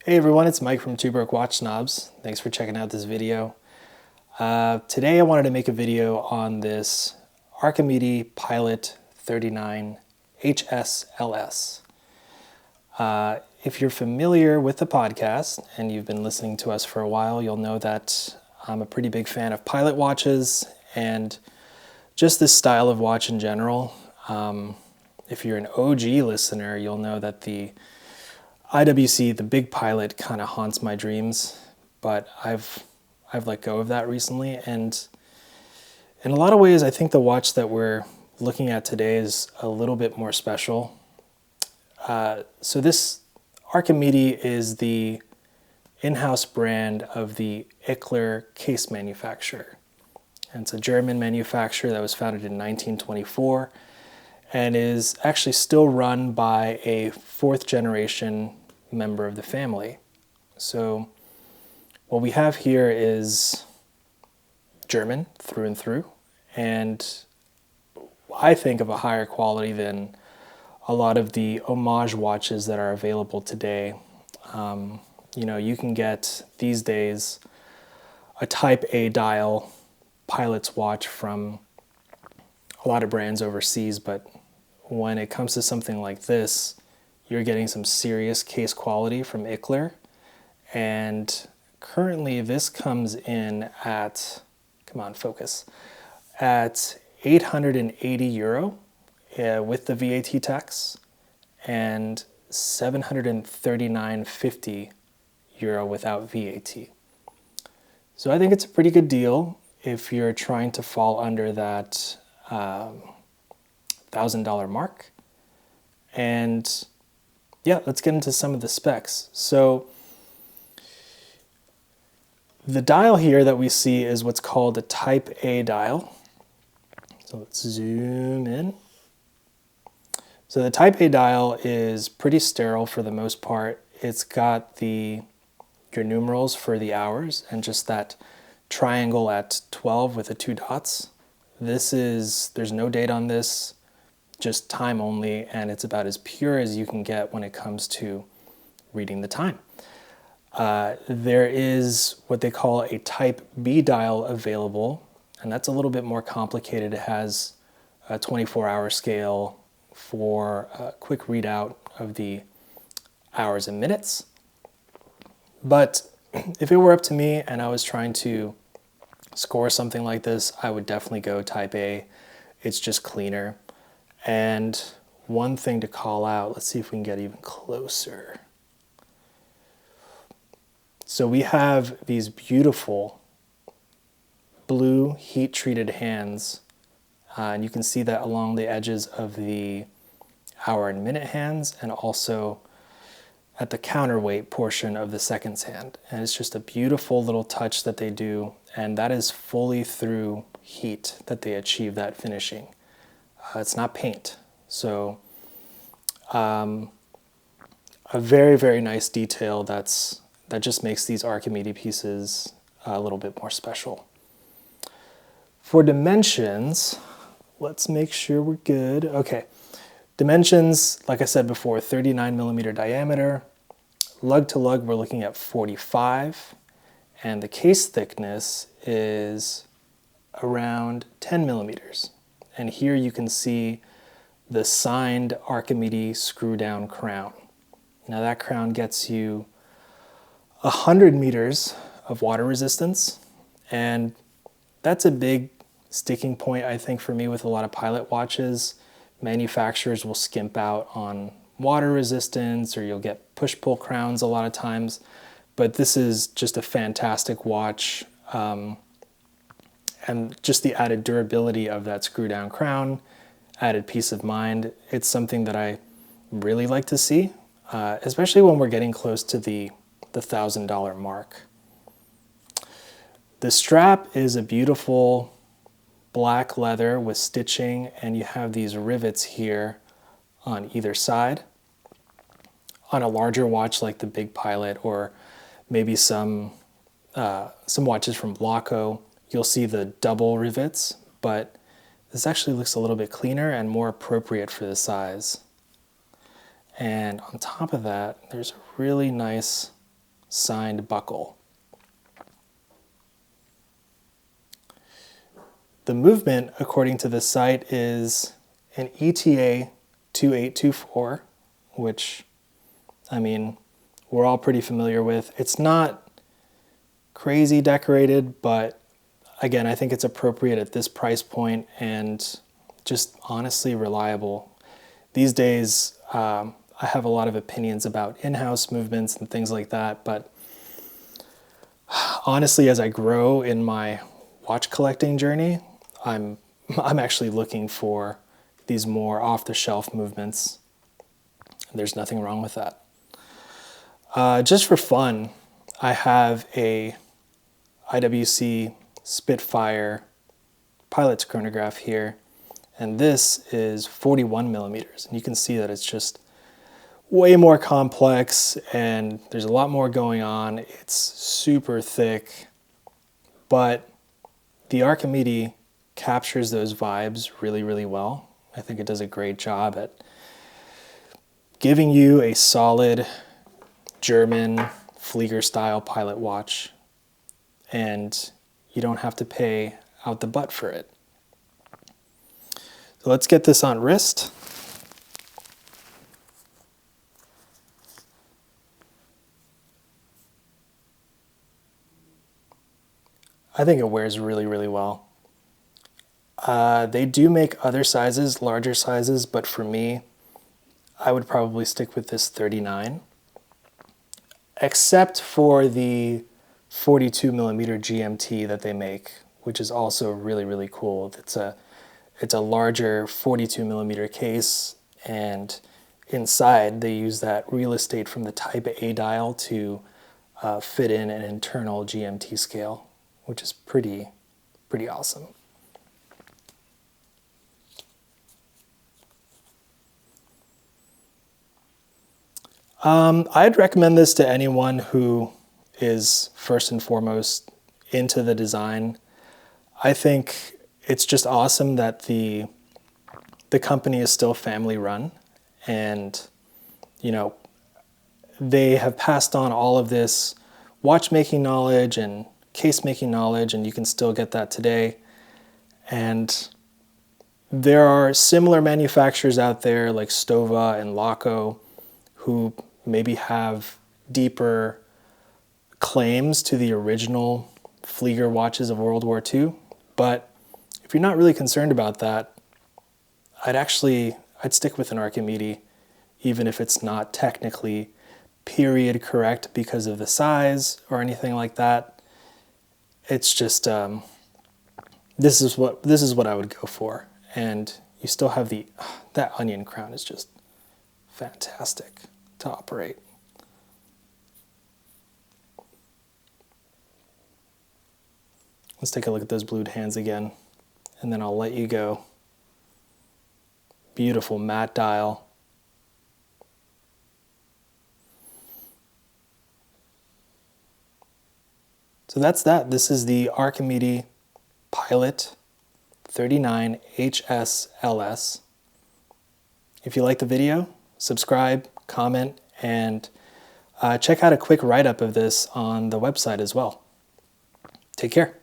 Hey everyone, it's Mike from Two Broke Watch Snobs. Thanks for checking out this video. Today I wanted to make a video on this Archimede Pilot 39 HSLS. If you're familiar with the podcast and you've been listening to us for a while, you'll know that I'm a pretty big fan of pilot watches and just this style of watch in general. If you're an OG listener, you'll know that the IWC, the big pilot, kind of haunts my dreams, but I've let go of that recently, and in a lot of ways I think the watch that we're looking at today is a little bit more special. So this Archimede is the in-house brand of the Ickler case manufacturer. And it's a German manufacturer that was founded in 1924 and is actually still run by a fourth generation member of the family. So what we have here is German through and through, and I think of a higher quality than a lot of the homage watches that are available today. You can get these days a Type A dial pilot's watch from a lot of brands overseas, but when it comes to something like this, you're getting some serious case quality from Ickler. And currently this comes in at, come on, focus, at 880 euro with the VAT tax and 739.50 euro without VAT. So I think it's a pretty good deal if you're trying to fall under that $1,000 mark. And yeah, let's get into some of the specs. So the dial here that we see is what's called a Type A dial. So let's zoom in. So the Type A dial is pretty sterile for the most part. It's got your numerals for the hours and just that triangle at 12 with the two dots. There's no date on this, just time only, and it's about as pure as you can get when it comes to reading the time. There is what they call a Type B dial available, and that's a little bit more complicated. It has a 24-hour scale for a quick readout of the hours and minutes. But if it were up to me and I was trying to score something like this, I would definitely go Type A. It's just cleaner. And one thing to call out, let's see if we can get even closer. So we have these beautiful blue heat-treated hands, and you can see that along the edges of the hour and minute hands and also at the counterweight portion of the seconds hand. And it's just a beautiful little touch that they do, and that is fully through heat that they achieve that finishing. It's not paint. So a very, very nice detail that just makes these Archimede pieces a little bit more special. For dimensions, let's make sure we're good. Okay, dimensions, like I said before, 39 millimeter diameter. Lug to lug, we're looking at 45. And the case thickness is around 10 millimeters. And here you can see the signed Archimede screw down crown. Now that crown gets you 100 meters of water resistance, and that's a big sticking point, I think, for me with a lot of pilot watches. Manufacturers will skimp out on water resistance, or you'll get push-pull crowns a lot of times, but this is just a fantastic watch. And just the added durability of that screw-down crown, added peace of mind, it's something that I really like to see, especially when we're getting close to the $1,000 mark. The strap is a beautiful black leather with stitching, and you have these rivets here on either side. On a larger watch like the Big Pilot, or maybe some watches from Laco, you'll see the double rivets, but this actually looks a little bit cleaner and more appropriate for the size. And on top of that, there's a really nice signed buckle. The movement, according to the site, is an ETA 2824, which, I mean, we're all pretty familiar with. It's not crazy decorated, but again, I think it's appropriate at this price point and just honestly reliable. These days, I have a lot of opinions about in-house movements and things like that, but honestly, as I grow in my watch collecting journey, I'm actually looking for these more off-the-shelf movements. There's nothing wrong with that. Just for fun, I have a IWC Spitfire Pilot's chronograph here, and this is 41 millimeters, and you can see that it's just way more complex and there's a lot more going on. It's super thick, but the Archimede captures those vibes really, really well. I think it does a great job at giving you a solid German Flieger-style pilot watch, and you don't have to pay out the butt for it. So let's get this on wrist. I think it wears really, really well. They do make other sizes, larger sizes, but for me, I would probably stick with this 39, except for the 42 millimeter GMT that they make, which is also really, really cool. It's a larger 42 millimeter case, and inside they use that real estate from the Type A dial to fit in an internal GMT scale, which is pretty awesome. I'd recommend this to anyone who is first and foremost into the design. I think it's just awesome that the company is still family run, and you know, they have passed on all of this watchmaking knowledge and case making knowledge, and you can still get that today. And there are similar manufacturers out there like Stova and Laco who maybe have deeper claims to the original Flieger watches of World War II. But if you're not really concerned about that, I'd stick with an Archimede, even if it's not technically period correct because of the size or anything like that. It's just this is what I would go for, and you still have that onion crown is just fantastic to operate. Let's take a look at those blued hands again, and then I'll let you go. Beautiful matte dial. So that's that. This is the Archimede Pilot 39 HSLS. If you like the video, subscribe, comment, and check out a quick write-up of this on the website as well. Take care.